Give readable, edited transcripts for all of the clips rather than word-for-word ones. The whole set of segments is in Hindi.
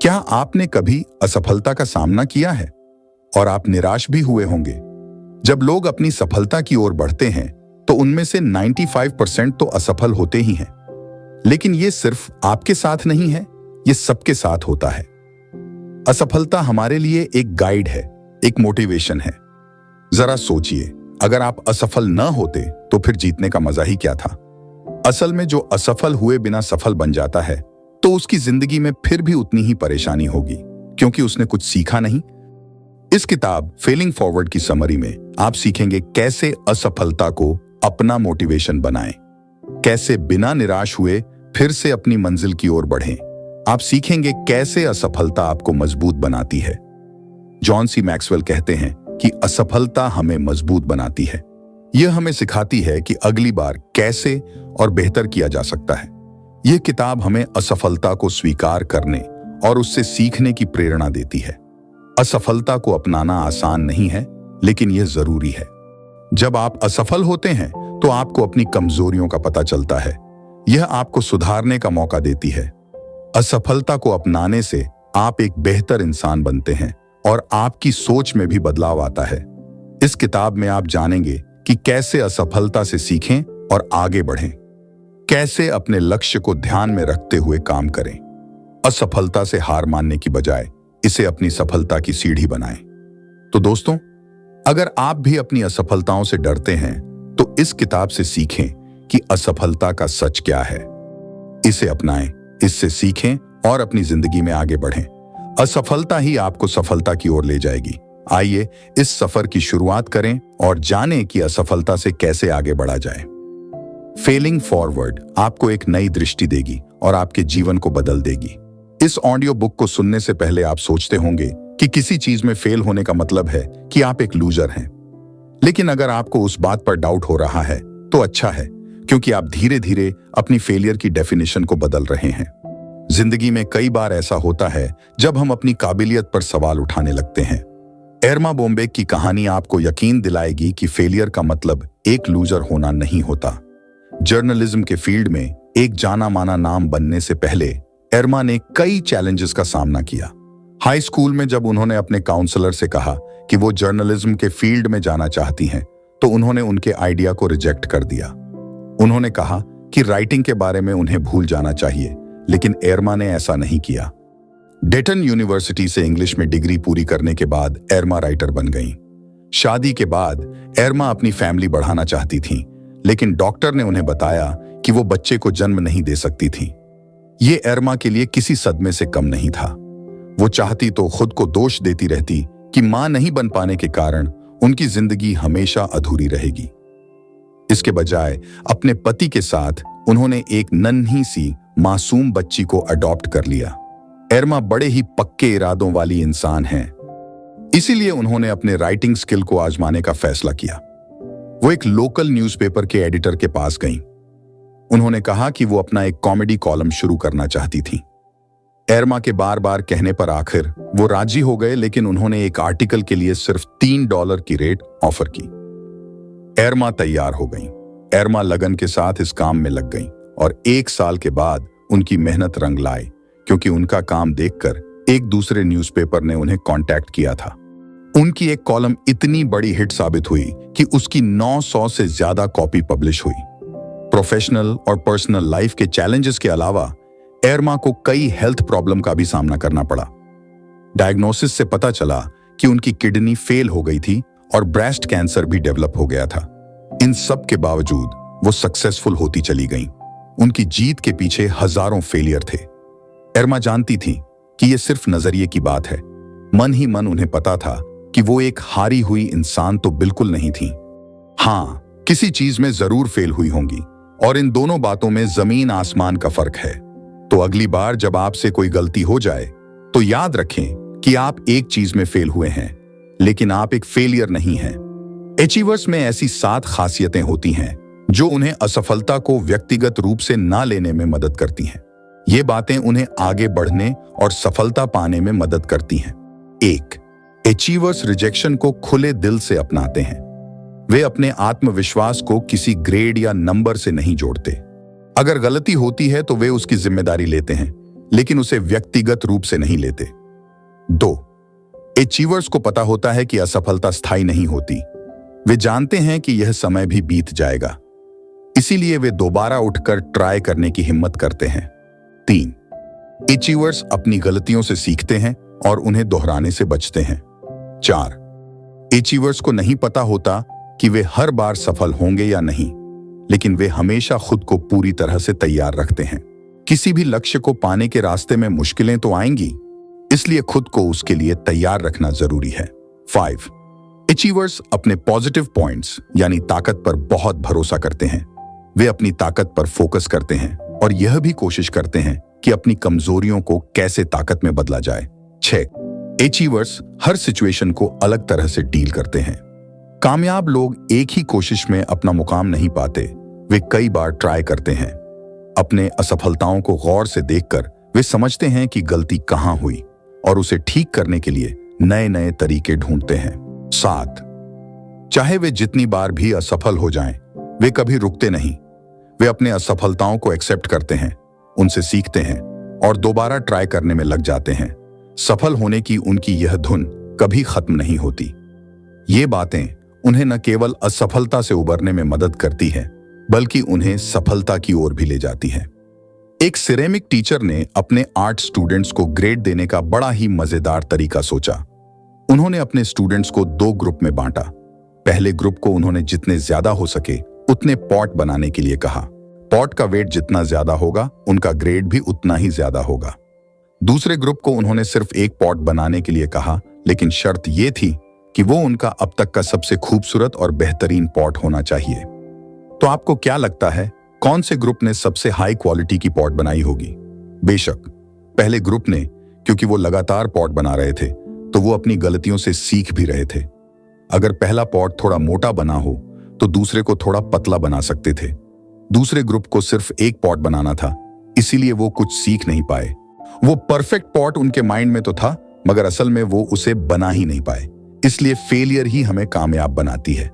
क्या आपने कभी असफलता का सामना किया है और आप निराश भी हुए होंगे? जब लोग अपनी सफलता की ओर बढ़ते हैं तो उनमें से 95% तो असफल होते ही हैं। लेकिन ये सिर्फ आपके साथ नहीं है, ये सबके साथ होता है। असफलता हमारे लिए एक गाइड है, एक मोटिवेशन है। जरा सोचिए, अगर आप असफल न होते तो फिर जीतने का मजा ही क्या था? असल में जो असफल हुए बिना सफल बन जाता है तो उसकी जिंदगी में फिर भी उतनी ही परेशानी होगी, क्योंकि उसने कुछ सीखा नहीं। इस किताब फेलिंग फॉरवर्ड की समरी में आप सीखेंगे कैसे असफलता को अपना मोटिवेशन बनाएं, कैसे बिना निराश हुए फिर से अपनी मंजिल की ओर बढ़ें। आप सीखेंगे कैसे असफलता आपको मजबूत बनाती है। जॉन सी मैक्सवेल कहते हैं कि असफलता हमें मजबूत बनाती है। यह हमें सिखाती है कि अगली बार कैसे और बेहतर किया जा सकता है। यह किताब हमें असफलता को स्वीकार करने और उससे सीखने की प्रेरणा देती है। असफलता को अपनाना आसान नहीं है, लेकिन यह जरूरी है। जब आप असफल होते हैं तो आपको अपनी कमजोरियों का पता चलता है। यह आपको सुधारने का मौका देती है। असफलता को अपनाने से आप एक बेहतर इंसान बनते हैं और आपकी सोच में भी बदलाव आता है। इस किताब में आप जानेंगे कि कैसे असफलता से सीखें और आगे बढ़ें, कैसे अपने लक्ष्य को ध्यान में रखते हुए काम करें। असफलता से हार मानने की बजाय इसे अपनी सफलता की सीढ़ी बनाएं। तो दोस्तों, अगर आप भी अपनी असफलताओं से डरते हैं तो इस किताब से सीखें कि असफलता का सच क्या है। इसे अपनाएं, इससे सीखें और अपनी जिंदगी में आगे बढ़ें। असफलता ही आपको सफलता की ओर ले जाएगी। आइए इस सफर की शुरुआत करें और जानें कि असफलता से कैसे आगे बढ़ा जाए। फेलिंग फॉरवर्ड आपको एक नई दृष्टि देगी और आपके जीवन को बदल देगी। इस ऑडियो बुक को सुनने से पहले आप सोचते होंगे कि किसी चीज में फेल होने का मतलब है कि आप एक लूजर हैं। लेकिन अगर आपको उस बात पर डाउट हो रहा है तो अच्छा है, क्योंकि आप धीरे धीरे अपनी फेलियर की डेफिनेशन को बदल रहे हैं। जिंदगी में कई बार ऐसा होता है जब हम अपनी काबिलियत पर सवाल उठाने लगते हैं। एर्मा बॉम्बेक की कहानी आपको यकीन दिलाएगी कि फेलियर का मतलब एक लूजर होना नहीं होता। जर्नलिज्म के फील्ड में एक जाना माना नाम बनने से पहले एर्मा ने कई चैलेंजेस का सामना किया। हाई स्कूल में जब उन्होंने अपने काउंसलर से कहा कि वो जर्नलिज्म के फील्ड में जाना चाहती हैं, तो उन्होंने उनके आइडिया को रिजेक्ट कर दिया। उन्होंने कहा कि राइटिंग के बारे में उन्हें भूल जाना चाहिए, लेकिन एर्मा ने ऐसा नहीं किया। डेटन यूनिवर्सिटी से इंग्लिश में डिग्री पूरी करने के बाद एर्मा राइटर बन गईं। शादी के बाद एर्मा अपनी फैमिली बढ़ाना चाहती थीं, लेकिन डॉक्टर ने उन्हें बताया कि वो बच्चे को जन्म नहीं दे सकती थीं। ये एर्मा के लिए किसी सदमे से कम नहीं था। वो चाहती तो खुद को दोष देती रहती कि मां नहीं बन पाने के कारण उनकी जिंदगी हमेशा अधूरी रहेगी। इसके बजाय अपने पति के साथ उन्होंने एक नन्ही सी मासूम बच्ची को अडॉप्ट कर लिया। एर्मा बड़े ही पक्के इरादों वाली इंसान हैं, इसीलिए उन्होंने अपने राइटिंग स्किल को आजमाने का फैसला किया। वो एक लोकल न्यूज़पेपर के एडिटर के पास गईं। उन्होंने कहा कि वो अपना एक कॉमेडी कॉलम शुरू करना चाहती थीं। एर्मा के बार बार कहने पर आखिर वो राजी हो गए, लेकिन उन्होंने एक आर्टिकल के लिए सिर्फ $3 की रेट ऑफर की। एर्मा तैयार हो गईं। एर्मा लगन के साथ इस काम में लग गईं और 1 साल के बाद उनकी मेहनत रंग लाई, क्योंकि उनका काम देखकर एक दूसरे न्यूज़पेपर ने उन्हें कांटेक्ट किया था। उनकी एक कॉलम इतनी बड़ी हिट साबित हुई कि उसकी 900 से ज्यादा कॉपी पब्लिश हुई। प्रोफेशनल और पर्सनल लाइफ के चैलेंजेस के अलावा एर्मा को कई हेल्थ प्रॉब्लम का भी सामना करना पड़ा। डायग्नोसिस से पता चला कि उनकी किडनी फेल हो गई थी और ब्रेस्ट कैंसर भी डेवलप हो गया था। इन सब के बावजूद वो सक्सेसफुल होती चली गईं। उनकी जीत के पीछे हजारों फेलियर थे। एर्मा जानती थी कि ये सिर्फ नजरिए की बात है। मन ही मन उन्हें पता था कि वो एक हारी हुई इंसान तो बिल्कुल नहीं थी। हाँ, किसी चीज में जरूर फेल हुई होंगी, और इन दोनों बातों में जमीन आसमान का फर्क है। तो अगली बार जब आपसे कोई गलती हो जाए तो याद रखें कि आप एक चीज में फेल हुए हैं, लेकिन आप एक फेलियर नहीं हैं। अचीवर्स में ऐसी 7 खासियतें होती हैं जो उन्हें असफलता को व्यक्तिगत रूप से ना लेने में मदद करती हैं। ये बातें उन्हें आगे बढ़ने और सफलता पाने में मदद करती हैं। 1. अचीवर्स रिजेक्शन को खुले दिल से अपनाते हैं। वे अपने आत्मविश्वास को किसी ग्रेड या नंबर से नहीं जोड़ते। अगर गलती होती है तो वे उसकी जिम्मेदारी लेते हैं, लेकिन उसे व्यक्तिगत रूप से नहीं लेते। 2. अचीवर्स को पता होता है कि असफलता स्थायी नहीं होती। वे जानते हैं कि यह समय भी बीत जाएगा, इसीलिए वे दोबारा उठकर ट्राई करने की हिम्मत करते हैं। 3. अचीवर्स अपनी गलतियों से सीखते हैं और उन्हें दोहराने से बचते हैं। 4. अचीवर्स को नहीं पता होता कि वे हर बार सफल होंगे या नहीं, लेकिन वे हमेशा खुद को पूरी तरह से तैयार रखते हैं। किसी भी लक्ष्य को पाने के रास्ते में मुश्किलें तो आएंगी, इसलिए खुद को उसके लिए तैयार रखना जरूरी है। 5. अचीवर्स अपने पॉजिटिव पॉइंट्स यानी ताकत पर बहुत भरोसा करते हैं। वे अपनी ताकत पर फोकस करते हैं और यह भी कोशिश करते हैं कि अपनी कमजोरियों को कैसे ताकत में बदला जाए। 6. अचीवर्स हर सिचुएशन को अलग तरह से डील करते हैं। कामयाब लोग एक ही कोशिश में अपना मुकाम नहीं पाते, वे कई बार ट्राई करते हैं। अपने असफलताओं को गौर से देखकर वे समझते हैं कि गलती कहां हुई और उसे ठीक करने के लिए नए नए तरीके ढूंढते हैं। 7. चाहे वे जितनी बार भी असफल हो जाएं, वे कभी रुकते नहीं। वे अपने असफलताओं को एक्सेप्ट करते हैं, उनसे सीखते हैं और दोबारा ट्राई करने में लग जाते हैं। सफल होने की उनकी यह धुन कभी खत्म नहीं होती। ये बातें उन्हें न केवल असफलता से उबरने में मदद करती है, बल्कि उन्हें सफलता की ओर भी ले जाती है। एक सिरेमिक टीचर ने अपने आर्ट स्टूडेंट्स को ग्रेड देने का बड़ा ही मजेदार तरीका सोचा। उन्होंने अपने स्टूडेंट्स को 2 ग्रुप में बांटा। पहले ग्रुप को उन्होंने जितने ज्यादा हो सके उतने पॉट बनाने के लिए कहा। पॉट का वेट जितना ज्यादा होगा, उनका ग्रेड भी उतना ही ज्यादा होगा। दूसरे ग्रुप को उन्होंने सिर्फ एक पॉट बनाने के लिए कहा, लेकिन शर्त यह थी कि वो उनका अब तक का सबसे खूबसूरत और बेहतरीन पॉट होना चाहिए। तो आपको क्या लगता है, कौन से ग्रुप ने सबसे हाई क्वालिटी की पॉट बनाई होगी? बेशक पहले ग्रुप ने, क्योंकि वो लगातार पॉट बना रहे थे, तो वो अपनी गलतियों से सीख भी रहे थे। अगर पहला पॉट थोड़ा मोटा बना हो तो दूसरे को थोड़ा पतला बना सकते थे। दूसरे ग्रुप को सिर्फ एक पॉट बनाना था, इसीलिए वो कुछ सीख नहीं पाए। वो परफेक्ट पॉट उनके माइंड में तो था, मगर असल में वो उसे बना ही नहीं पाए। इसलिए फेलियर ही हमें कामयाब बनाती है।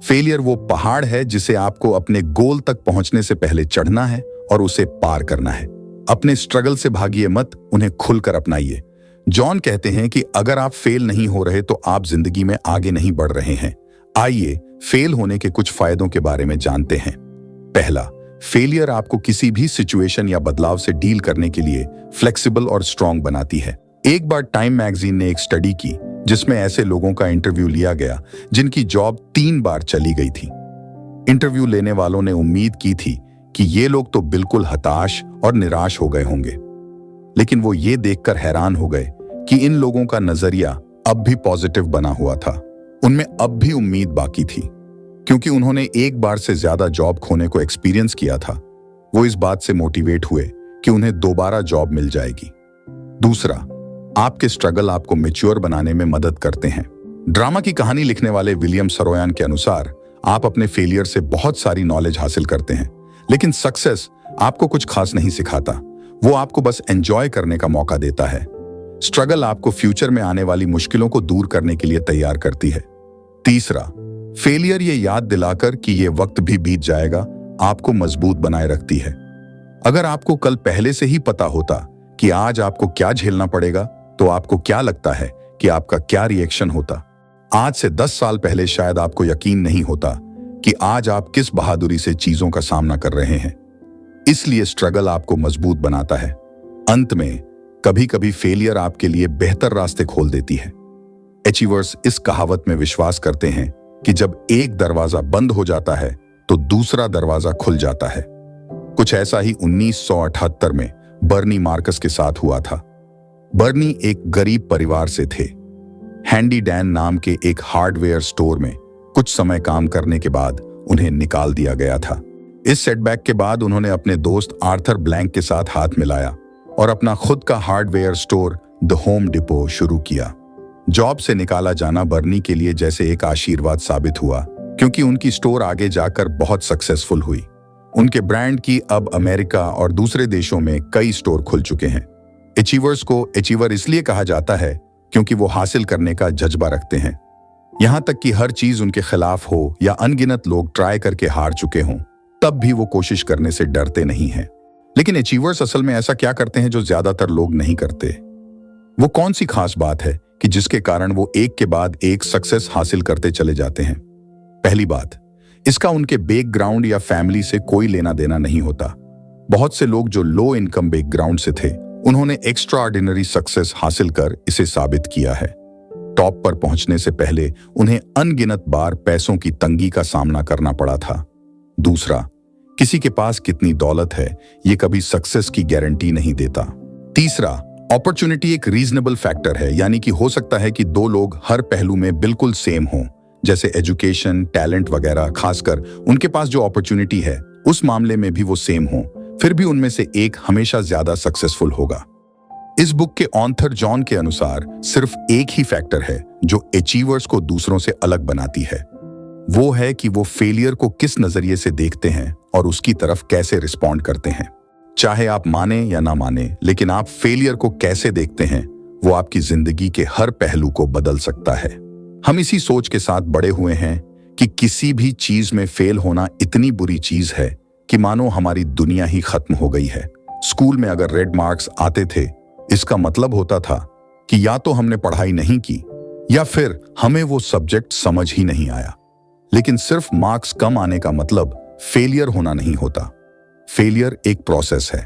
फेलियर वो पहाड़ है जिसे आपको अपने गोल तक पहुंचने से पहले चढ़ना है और उसे पार करना है। अपने स्ट्रगल से भागिए मत, उन्हें खुलकर अपनाइए। जॉन कहते हैं कि अगर आप फेल नहीं हो रहे तो आप जिंदगी में आगे नहीं बढ़ रहे हैं। आइए फेल होने के कुछ फायदों के बारे में जानते हैं। पहला, फेलियर आपको किसी भी सिचुएशन या बदलाव से डील करने के लिए फ्लेक्सिबल और स्ट्रांग बनाती है। एक बार टाइम मैगजीन ने एक स्टडी की जिसमें ऐसे लोगों का इंटरव्यू लिया गया जिनकी जॉब 3 बार चली गई थी। इंटरव्यू लेने वालों ने उम्मीद की थी कि ये लोग तो बिल्कुल हताश और निराश हो गए होंगे, लेकिन वो ये देखकर हैरान हो गए कि इन लोगों का नजरिया अब भी पॉजिटिव बना हुआ था। उनमें अब भी उम्मीद बाकी थी, क्योंकि उन्होंने एक बार से ज्यादा जॉब खोने को एक्सपीरियंस किया था। वो इस बात से मोटिवेट हुए कि उन्हें दोबारा जॉब मिल जाएगी। दूसरा, आपके स्ट्रगल आपको मैच्योर बनाने में मदद करते हैं। ड्रामा की कहानी लिखने वाले विलियम सरोयान के अनुसार आप अपने फेलियर से बहुत सारी नॉलेज हासिल करते हैं, लेकिन सक्सेस आपको कुछ खास नहीं सिखाता। वो आपको बस एंजॉय करने का मौका देता है। स्ट्रगल आपको फ्यूचर में आने वाली मुश्किलों को दूर करने के लिए तैयार करती है। तीसरा, फेलियर ये याद दिलाकर कि ये वक्त भी बीत जाएगा, आपको मजबूत बनाए रखती है। अगर आपको कल पहले से ही पता होता कि आज आपको क्या झेलना पड़ेगा, तो आपको क्या लगता है कि आपका क्या रिएक्शन होता? आज से 10 साल पहले शायद आपको यकीन नहीं होता कि आज आप किस बहादुरी से चीजों का सामना कर रहे हैं। इसलिए स्ट्रगल आपको मजबूत बनाता है। अंत में कभी कभी फेलियर आपके लिए बेहतर रास्ते खोल देती है। अचीवर्स इस कहावत में विश्वास करते हैं कि जब एक दरवाजा बंद हो जाता है तो दूसरा दरवाजा खुल जाता है। कुछ ऐसा ही 1978 में बर्नी मार्कस के साथ हुआ था। बर्नी एक गरीब परिवार से थे। हैंडी डैन नाम के एक हार्डवेयर स्टोर में कुछ समय काम करने के बाद उन्हें निकाल दिया गया था। इस सेटबैक के बाद उन्होंने अपने दोस्त आर्थर ब्लैंक के साथ हाथ मिलाया और अपना खुद का hardware store the home depot शुरू किया। जॉब से निकाला जाना बर्नी के लिए जैसे एक आशीर्वाद साबित हुआ, क्योंकि उनकी स्टोर आगे जाकर बहुत सक्सेसफुल हुई। उनके ब्रांड की अब अमेरिका और दूसरे देशों में कई स्टोर खुल चुके हैं। अचीवर्स को अचीवर इसलिए कहा जाता है क्योंकि वो हासिल करने का जज्बा रखते हैं। यहां तक कि हर चीज उनके खिलाफ हो या अनगिनत लोग ट्राई करके हार चुके हों, तब भी वो कोशिश करने से डरते नहीं हैं। लेकिन अचीवर्स असल में ऐसा क्या करते हैं जो ज्यादातर लोग नहीं करते? वो कौन सी खास बात है कि जिसके कारण वो एक के बाद एक सक्सेस हासिल करते चले जाते हैं? पहली बात, इसका उनके बैकग्राउंड या फैमिली से कोई लेना देना नहीं होता। बहुत से लोग जो लो इनकम बैकग्राउंड से थे, उन्होंने एक्स्ट्राऑर्डिनरी सक्सेस हासिल कर इसे साबित किया है। टॉप पर पहुंचने से पहले उन्हें अनगिनत बार पैसों की तंगी का सामना करना पड़ा था। दूसरा, किसी के पास कितनी दौलत है ये कभी सक्सेस की गारंटी नहीं देता। तीसरा, अपॉर्चुनिटी एक रीजनेबल फैक्टर है, यानी कि हो सकता है कि दो लोग हर पहलू में बिल्कुल सेम हों, जैसे एजुकेशन, टैलेंट वगैरह, खासकर उनके पास जो अपॉर्चुनिटी है उस मामले में भी वो सेम हो, फिर भी उनमें से एक हमेशा ज्यादा सक्सेसफुल होगा। इस बुक के ऑथर जॉन के अनुसार सिर्फ एक ही फैक्टर है जो अचीवर्स को दूसरों से अलग बनाती है। वो है कि वो फेलियर को किस नजरिए से देखते हैं और उसकी तरफ कैसे रिस्पॉन्ड करते हैं। चाहे आप माने या ना माने, लेकिन आप फेलियर को कैसे देखते हैं वो आपकी जिंदगी के हर पहलू को बदल सकता है। हम इसी सोच के साथ बड़े हुए हैं कि किसी भी चीज में फेल होना इतनी बुरी चीज है कि मानो हमारी दुनिया ही खत्म हो गई है। स्कूल में अगर रेड मार्क्स आते थे, इसका मतलब होता था कि या तो हमने पढ़ाई नहीं की या फिर हमें वो सब्जेक्ट समझ ही नहीं आया। लेकिन सिर्फ मार्क्स कम आने का मतलब फेलियर होना नहीं होता। फेलियर एक प्रोसेस है।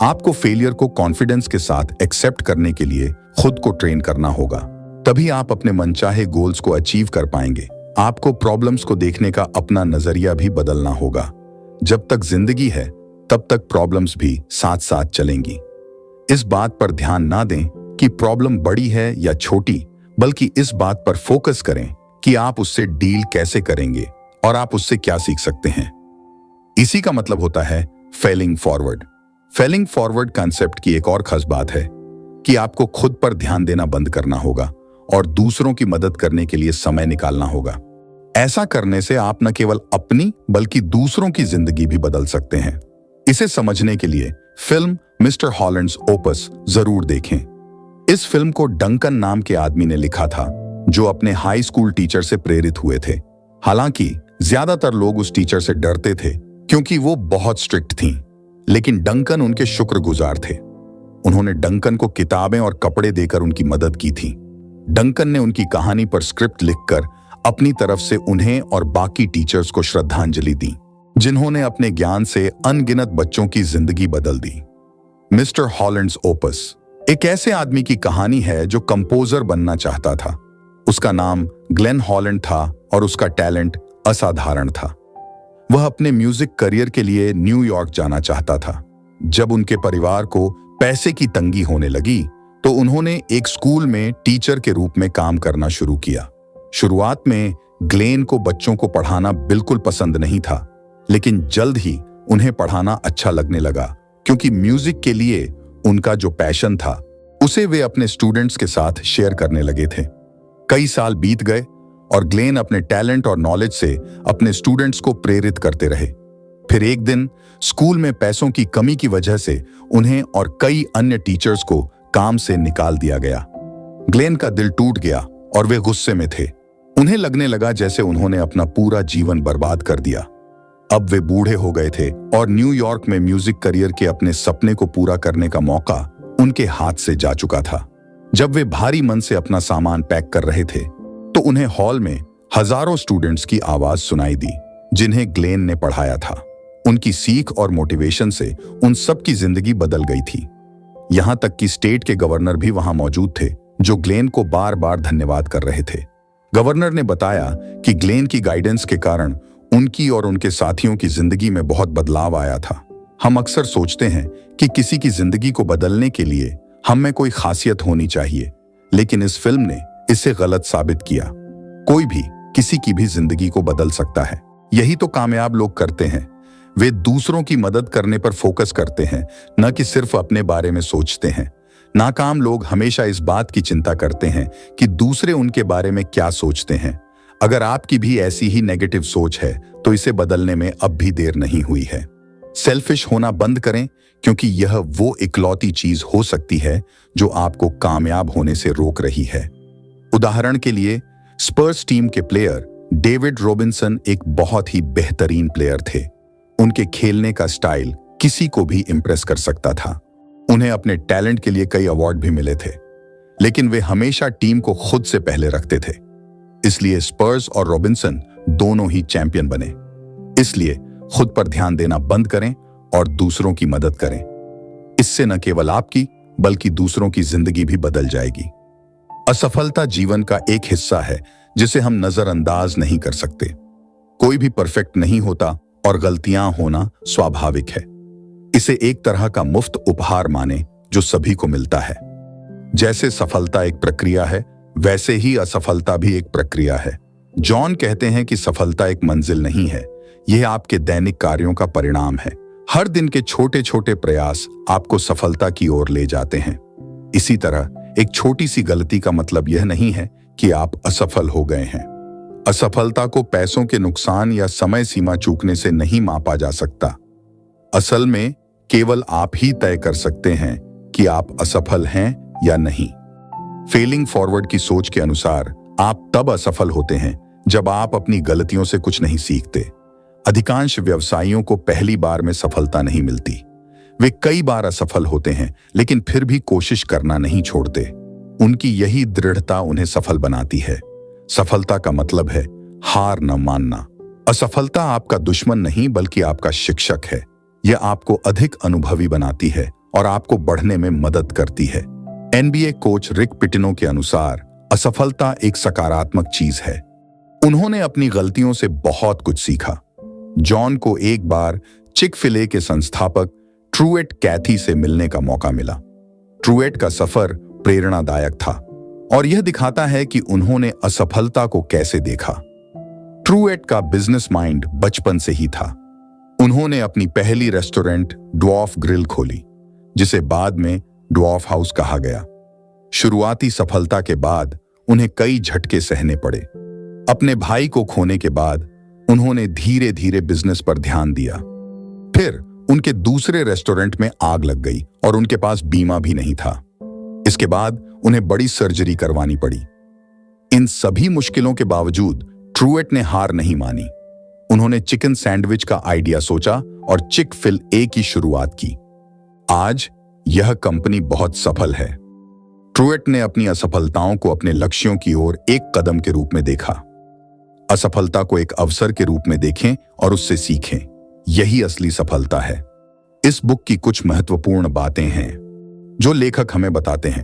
आपको फेलियर को कॉन्फिडेंस के साथ एक्सेप्ट करने के लिए खुद को ट्रेन करना होगा, तभी आप अपने मनचाहे गोल्स को अचीव कर पाएंगे। आपको प्रॉब्लम्स को देखने का अपना नजरिया भी बदलना होगा। जब तक जिंदगी है तब तक प्रॉब्लम्स भी साथ साथ चलेंगी। इस बात पर ध्यान ना दें कि प्रॉब्लम बड़ी है या छोटी, बल्कि इस बात पर फोकस करें कि आप उससे डील कैसे करेंगे और आप उससे क्या सीख सकते हैं। इसी का मतलब होता है failing forward. Failing forward concept की एक और खास बात है कि आपको खुद पर ध्यान देना बंद करना होगा और दूसरों की मदद करने के लिए समय निकालना होगा। ऐसा करने से आप न केवल अपनी बल्कि दूसरों की जिंदगी भी बदल सकते हैं। इसे समझने के लिए फिल्म मिस्टर हॉलैंड्स ओपस जरूर देखें। इस फिल्म को डंकन नाम के आदमी ने लिखा था, जो अपने हाई स्कूल टीचर से प्रेरित हुए थे। हालांकि ज्यादातर लोग उस टीचर से डरते थे क्योंकि वो बहुत स्ट्रिक्ट थीं, लेकिन डंकन उनके शुक्रगुजार थे। उन्होंने डंकन को किताबें और कपड़े देकर उनकी मदद की थी। डंकन ने उनकी कहानी पर स्क्रिप्ट लिखकर अपनी तरफ से उन्हें और बाकी टीचर्स को श्रद्धांजलि दी, जिन्होंने अपने ज्ञान से अनगिनत बच्चों की जिंदगी बदल दी। मिस्टर हॉलैंड्स ओपस एक ऐसे आदमी की कहानी है जो कंपोजर बनना चाहता था। उसका नाम ग्लेन हॉलैंड था और उसका टैलेंट असाधारण था। वह अपने म्यूजिक करियर के लिए न्यूयॉर्क जाना चाहता था। जब उनके परिवार को पैसे की तंगी होने लगी तो उन्होंने एक स्कूल में टीचर के रूप में काम करना शुरू किया। शुरुआत में ग्लेन को बच्चों को पढ़ाना बिल्कुल पसंद नहीं था, लेकिन जल्द ही उन्हें पढ़ाना अच्छा लगने लगा क्योंकि म्यूजिक के लिए उनका जो पैशन था उसे वे अपने स्टूडेंट्स के साथ शेयर करने लगे थे। कई साल बीत गए और ग्लेन अपने टैलेंट और नॉलेज से अपने स्टूडेंट्स को प्रेरित करते रहे। फिर एक दिन स्कूल में पैसों की कमी की वजह से उन्हें और कई अन्य टीचर्स को काम से निकाल दिया गया। ग्लेन का दिल टूट गया और वे गुस्से में थे। उन्हें लगने लगा जैसे उन्होंने अपना पूरा जीवन बर्बाद कर दिया। अब वे बूढ़े हो गए थे और न्यूयॉर्क में म्यूजिक करियर के अपने सपने को पूरा करने का मौका उनके हाथ से जा चुका था। जब वे भारी मन से अपना सामान पैक कर रहे थे तो उन्हें हॉल में हजारों स्टूडेंट्स की आवाज सुनाई दी, जिन्हें ग्लेन ने पढ़ाया था। उनकी सीख और मोटिवेशन से उन सब की जिंदगी बदल गई थी। यहां तक कि स्टेट के गवर्नर भी वहां मौजूद थे, जो ग्लेन को बार बार धन्यवाद कर रहे थे। गवर्नर ने बताया कि ग्लेन की गाइडेंस के कारण उनकी और उनके साथियों की जिंदगी में बहुत बदलाव आया था। हम अक्सर सोचते हैं कि किसी की जिंदगी को बदलने के लिए हम में कोई खासियत होनी चाहिए, लेकिन इस फिल्म ने इसे गलत साबित किया। कोई भी किसी की भी जिंदगी को बदल सकता है। यही तो कामयाब लोग करते हैं। वे दूसरों की मदद करने पर फोकस करते हैं, न कि सिर्फ अपने बारे में सोचते हैं। नाकाम लोग हमेशा इस बात की चिंता करते हैं कि दूसरे उनके बारे में क्या सोचते हैं। अगर आपकी भी ऐसी ही नेगेटिव सोच है तो इसे बदलने में अब भी देर नहीं हुई है। सेल्फिश होना बंद करें, क्योंकि यह वो इकलौती चीज हो सकती है जो आपको कामयाब होने से रोक रही है। उदाहरण के लिए, स्पर्स टीम के प्लेयर डेविड रॉबिन्सन एक बहुत ही बेहतरीन प्लेयर थे। उनके खेलने का स्टाइल किसी को भी इंप्रेस कर सकता था। उन्हें अपने टैलेंट के लिए कई अवार्ड भी मिले थे, लेकिन वे हमेशा टीम को खुद से पहले रखते थे। इसलिए स्पर्स और रॉबिन्सन दोनों ही चैंपियन बने। इसलिए खुद पर ध्यान देना बंद करें और दूसरों की मदद करें। इससे न केवल आपकी बल्कि दूसरों की जिंदगी भी बदल जाएगी। असफलता जीवन का एक हिस्सा है जिसे हम नजरअंदाज नहीं कर सकते। कोई भी परफेक्ट नहीं होता और गलतियां होना स्वाभाविक है। इसे एक तरह का मुफ्त उपहार माने जो सभी को मिलता है। जैसे सफलता एक प्रक्रिया है, वैसे ही असफलता भी एक प्रक्रिया है। जॉन कहते हैं कि सफलता एक मंजिल नहीं है, यह आपके दैनिक कार्यों का परिणाम है। हर दिन के छोटे छोटे प्रयास आपको सफलता की ओर ले जाते हैं। इसी तरह एक छोटी सी गलती का मतलब यह नहीं है कि आप असफल हो गए हैं। असफलता को पैसों के नुकसान या समय सीमा चूकने से नहीं मापा जा सकता। असल में केवल आप ही तय कर सकते हैं कि आप असफल हैं या नहीं। फेलिंग फॉरवर्ड की सोच के अनुसार आप तब असफल होते हैं जब आप अपनी गलतियों से कुछ नहीं सीखते। अधिकांश व्यवसायियों को पहली बार में सफलता नहीं मिलती। वे कई बार असफल होते हैं, लेकिन फिर भी कोशिश करना नहीं छोड़ते। उनकी यही दृढ़ता उन्हें सफल बनाती है। सफलता का मतलब है हार न मानना। असफलता आपका दुश्मन नहीं बल्कि आपका शिक्षक है। यह आपको अधिक अनुभवी बनाती है और आपको बढ़ने में मदद करती है। NBA कोच रिक पिटिनो के अनुसार असफलता एक सकारात्मक चीज है। उन्होंने अपनी गलतियों से बहुत कुछ सीखा। जॉन को एक बार चिक-फिल-ए के संस्थापक ट्रूएट कैथी से मिलने का मौका मिला। ट्रूएट का सफर प्रेरणादायक था और यह दिखाता है कि उन्होंने असफलता को कैसे देखा। ट्रूएट का बिजनेस माइंड बचपन से ही था। उन्होंने अपनी पहली रेस्टोरेंट ड्वार्फ ग्रिल खोली, जिसे बाद में ड्वार्फ हाउस कहा गया। शुरुआती सफलता के बाद उन्हें कई झटके सहने पड़े। अपने भाई को खोने के बाद उन्होंने धीरे धीरे बिजनेस पर ध्यान दिया। फिर उनके दूसरे रेस्टोरेंट में आग लग गई और उनके पास बीमा भी नहीं था। इसके बाद उन्हें बड़ी सर्जरी करवानी पड़ी। इन सभी मुश्किलों के बावजूद ट्रूएट ने हार नहीं मानी। उन्होंने चिकन सैंडविच का आइडिया सोचा और चिक-फिल-ए की शुरुआत की। आज यह कंपनी बहुत सफल है। ट्रूएट ने अपनी असफलताओं को अपने लक्ष्यों की ओर एक कदम के रूप में देखा। असफलता को एक अवसर के रूप में देखें और उससे सीखें। यही असली सफलता है। इस बुक की कुछ महत्वपूर्ण बातें हैं जो लेखक हमें बताते हैं।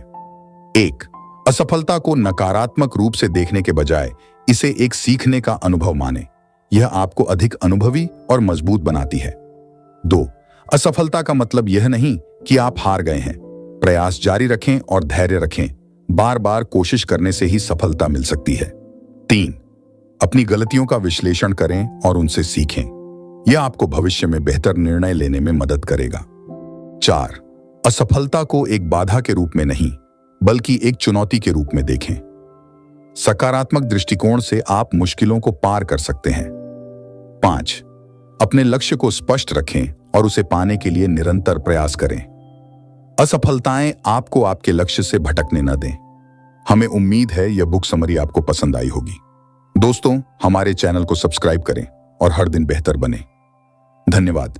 1. असफलता को नकारात्मक रूप से देखने के बजाय इसे एक सीखने का अनुभव माने। यह आपको अधिक अनुभवी और मजबूत बनाती है। 2. असफलता का मतलब यह नहीं कि आप हार गए हैं। प्रयास जारी रखें और धैर्य रखें। बार बार कोशिश करने से ही सफलता मिल सकती है। 3. अपनी गलतियों का विश्लेषण करें और उनसे सीखें। यह आपको भविष्य में बेहतर निर्णय लेने में मदद करेगा। 4. असफलता को एक बाधा के रूप में नहीं बल्कि एक चुनौती के रूप में देखें। सकारात्मक दृष्टिकोण से आप मुश्किलों को पार कर सकते हैं। 5. अपने लक्ष्य को स्पष्ट रखें और उसे पाने के लिए निरंतर प्रयास करें। असफलताएं आपको आपके लक्ष्य से भटकने न दें। हमें उम्मीद है यह बुक समरी आपको पसंद आई होगी। दोस्तों, हमारे चैनल को सब्सक्राइब करें और हर दिन बेहतर बने। धन्यवाद।